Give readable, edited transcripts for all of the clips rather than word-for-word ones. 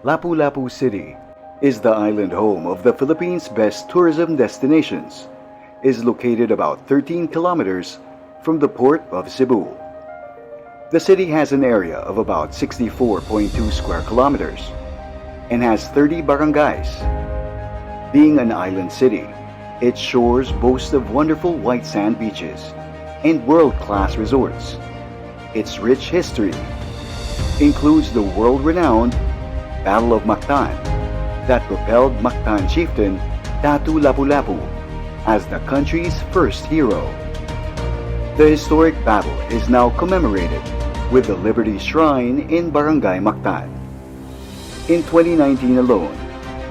Lapu-Lapu City is the island home of the Philippines' best tourism destinations. Is located about 13 kilometers from the port of Cebu. The city has an area of about 64.2 square kilometers and has 30 barangays. Being an island city, its shores boast of wonderful white sand beaches and world-class resorts. Its rich history includes the world-renowned Battle of Mactan that propelled Mactan chieftain LapuLapu as the country's first hero. The historic battle is now commemorated with the Liberty Shrine in Barangay Mactan. In 2019 alone,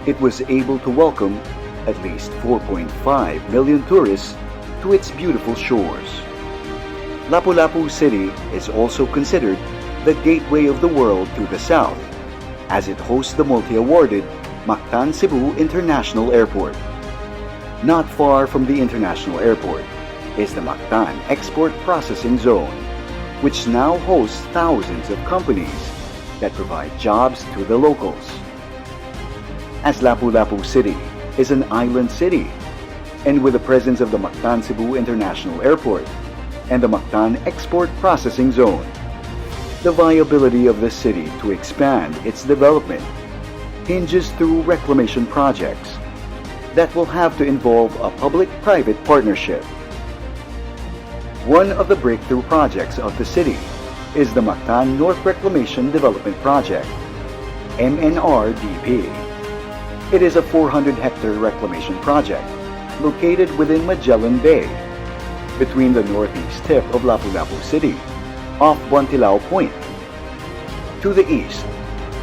it was able to welcome at least 4.5 million tourists to its beautiful shores. Lapu-Lapu City is also considered the gateway of the world to the south, as it hosts the multi-awarded Mactan Cebu International Airport. Not far from the international airport is the Mactan Export Processing Zone, which now hosts thousands of companies that provide jobs to the locals. As Lapu-Lapu City is an island city, and with the presence of the Mactan Cebu International Airport and the Mactan Export Processing Zone, the viability of the city to expand its development hinges through reclamation projects that will have to involve a public-private partnership. One of the breakthrough projects of the city is the Mactan North Reclamation Development Project, MNRDP. It is a 400-hectare reclamation project located within Magellan Bay, between the northeast tip of Lapu-Lapu City, off Bontilao Point, to the east,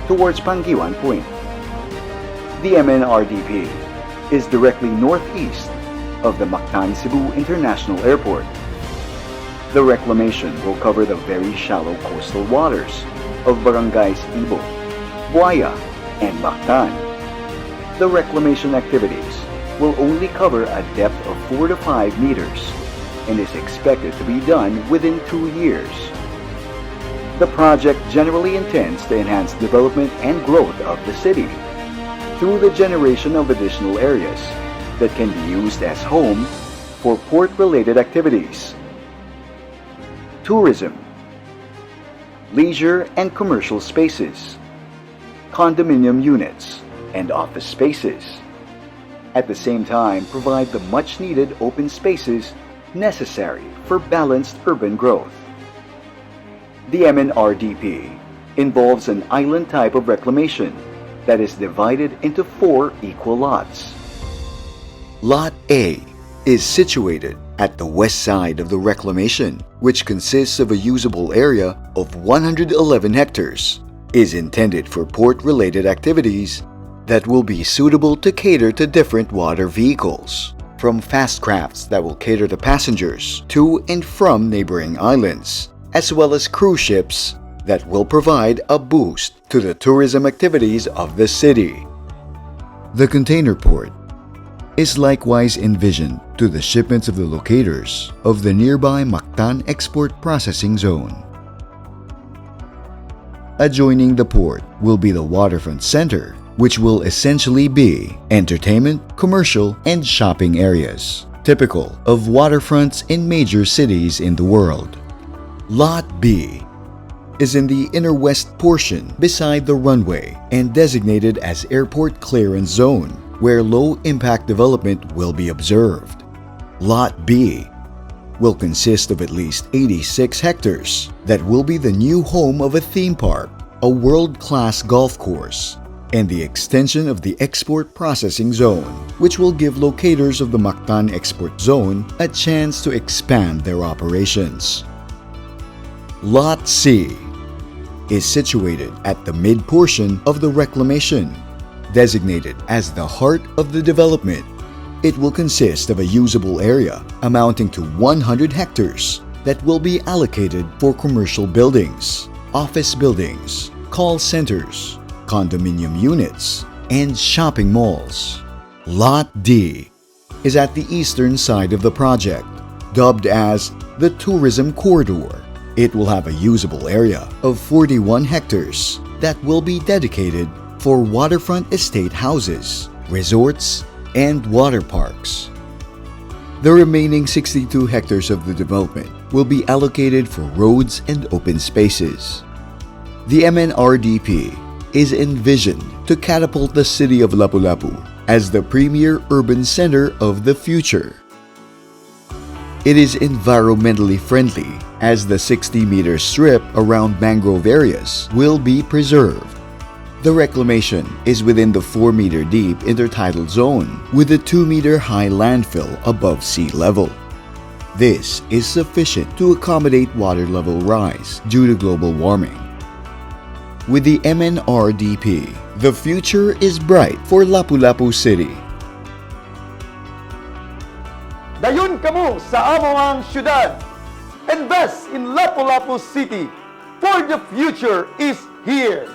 towards Pangiwan Point. The MNRDP is directly northeast of the Mactan Cebu International Airport. The reclamation will cover the very shallow coastal waters of barangays Ibo, Buaya, and Mactan. The reclamation activities will only cover a depth of 4 to 5 meters and is expected to be done within 2 years. The project generally intends to enhance development and growth of the city through the generation of additional areas that can be used as home for port-related activities, tourism, leisure and commercial spaces, condominium units, and office spaces. At the same time, provide the much-needed open spaces necessary for balanced urban growth. The MNRDP involves an island type of reclamation that is divided into 4 equal lots. Lot A is situated at the west side of the reclamation, which consists of a usable area of 111 hectares, is intended for port-related activities that will be suitable to cater to different water vehicles, from fast crafts that will cater to passengers to and from neighboring islands, as well as cruise ships that will provide a boost to the tourism activities of the city. The container port is likewise envisioned to the shipments of the locators of the nearby Mactan Export Processing Zone. Adjoining the port will be the waterfront center, which will essentially be entertainment, commercial, and shopping areas, typical of waterfronts in major cities in the world. Lot B is in the inner west portion beside the runway and designated as Airport Clearance Zone, where low-impact development will be observed. Lot B will consist of at least 86 hectares that will be the new home of a theme park, a world-class golf course, and the extension of the Export Processing Zone, which will give locators of the Mactan Export Zone a chance to expand their operations. Lot C is situated at the mid-portion of the reclamation, designated as the heart of the development. It will consist of a usable area amounting to 100 hectares that will be allocated for commercial buildings, office buildings, call centers, condominium units, and shopping malls. Lot D is at the eastern side of the project, dubbed as the Tourism Corridor. It will have a usable area of 41 hectares that will be dedicated for waterfront estate houses, resorts, and water parks. The remaining 62 hectares of the development will be allocated for roads and open spaces. The MNRDP is envisioned to catapult the city of LapuLapu as the premier urban center of the future. It is environmentally friendly as the 60-meter strip around mangrove areas will be preserved. The reclamation is within the 4-meter deep intertidal zone with a 2-meter high landfill above sea level. This is sufficient to accommodate water level rise due to global warming. With the MNRDP, the future is bright for LapuLapu City. Dayon kamo sa among syudad. Invest in LapuLapu City, for the future is here.